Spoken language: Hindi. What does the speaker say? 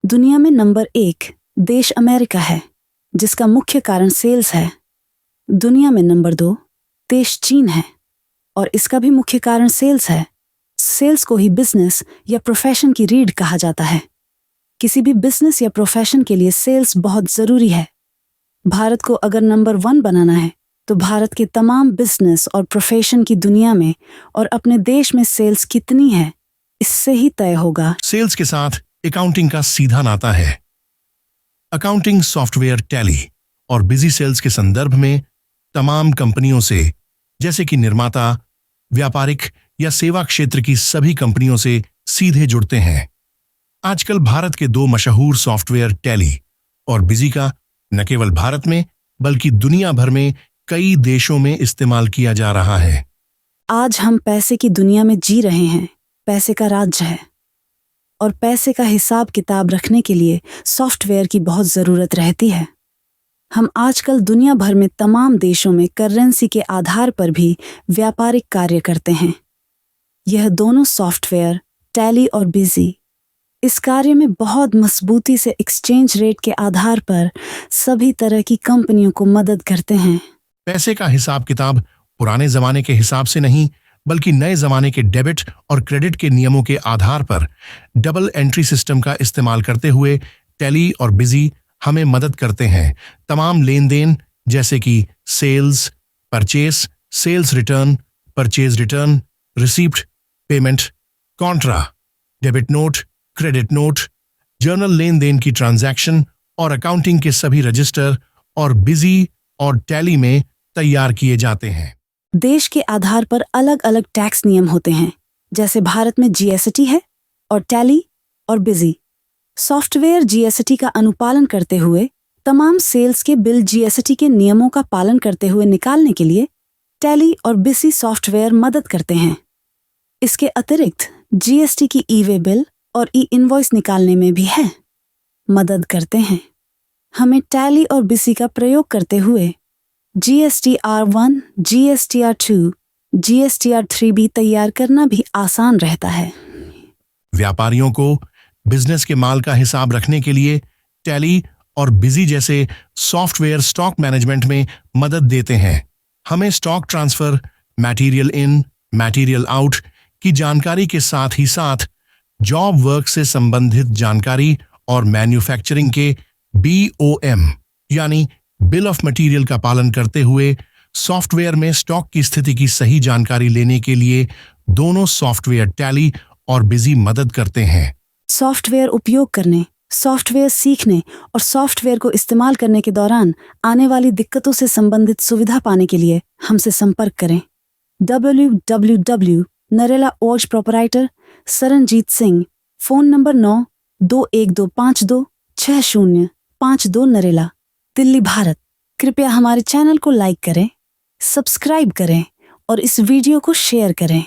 दुनिया में नंबर 1 देश अमेरिका है, जिसका मुख्य कारण सेल्स है। दुनिया में नंबर 2 देश चीन है, और इसका भी मुख्य कारण सेल्स है। सेल्स को ही बिजनेस या प्रोफेशन की रीढ़ कहा जाता है। किसी भी बिजनेस या प्रोफेशन के लिए सेल्स बहुत जरूरी है। भारत को अगर नंबर 1 बनाना है तो भारत के तमाम बिजनेस और प्रोफेशन की दुनिया में और अपने देश में सेल्स कितनी है, इससे ही तय होगा। सेल्स के साथ अकाउंटिंग का सीधा नाता है। अकाउंटिंग सॉफ्टवेयर टैली और बिजी सेल्स के संदर्भ में तमाम कंपनियों से, जैसे कि निर्माता, व्यापारिक या सेवा क्षेत्र की सभी कंपनियों से सीधे जुड़ते हैं। आजकल भारत के 2 मशहूर सॉफ्टवेयर टैली और बिजी का न केवल भारत में बल्कि दुनिया भर में कई देशों में इस्तेमाल किया जा रहा है। आज हम पैसे की दुनिया में जी रहे हैं। पैसे का राज्य है और पैसे का हिसाब किताब रखने के लिए सॉफ्टवेयर की बहुत जरूरत रहती है। हम आजकल दुनिया भर में तमाम देशों में करेंसी के आधार पर भी व्यापारिक कार्य करते हैं। यह दोनों सॉफ्टवेयर टैली और बिजी इस कार्य में बहुत मजबूती से एक्सचेंज रेट के आधार पर सभी तरह की कंपनियों को मदद करते हैं। पैसे का हिसाब किताब पुराने जमाने के हिसाब से नहीं बल्कि नए जमाने के डेबिट और क्रेडिट के नियमों के आधार पर डबल एंट्री सिस्टम का इस्तेमाल करते हुए टैली और बिजी हमें मदद करते हैं। तमाम लेन देन जैसे कि sales, purchase, sales return, purchase return, receipt, payment, contra, debit note, credit note, journal लेन देन की ट्रांजैक्शन और अकाउंटिंग के सभी रजिस्टर और बिजी और टैली में तैयार किए जाते हैं। देश के आधार पर अलग अलग टैक्स नियम होते हैं, जैसे भारत में जीएसटी है और टैली और बिजी। सॉफ्टवेयर जीएसटी का अनुपालन करते हुए तमाम सेल्स के बिल जीएसटी के नियमों का पालन करते हुए निकालने के लिए टैली और बिजी सॉफ्टवेयर मदद करते हैं। इसके अतिरिक्त जीएसटी की ई-वे बिल और ई-इनवॉइस निकालने में भी है मदद करते हैं। हमें टैली और बिजी का प्रयोग करते हुए GSTR1, GSTR2, GSTR3 भी तैयार करना भी आसान रहता है। व्यापारियों को बिजनेस के माल का हिसाब रखने के लिए टैली और बिजी जैसे सॉफ्टवेयर स्टॉक मैनेजमेंट में मदद देते हैं। हमें stock transfer, material in, material out की जानकारी के साथ ही साथ जॉब वर्क से संबंधित जानकारी और मैन्युफैक्चरिंग के BOM यानी बिल ऑफ मटेरियल का पालन करते हुए सॉफ्टवेयर में स्टॉक की स्थिति की सही जानकारी लेने के लिए दोनों सॉफ्टवेयर टैली और बिजी मदद करते हैं। सॉफ्टवेयर उपयोग करने, सॉफ्टवेयर सीखने और सॉफ्टवेयर को इस्तेमाल करने के दौरान आने वाली दिक्कतों से संबंधित सुविधा पाने के लिए हमसे संपर्क करें। www नरेला ओज proprietor Saranjit Singh, phone number 9212526052 Narela, Delhi, Bharat. कृपया हमारे चैनल को लाइक करें, सब्सक्राइब करें और इस वीडियो को शेयर करें।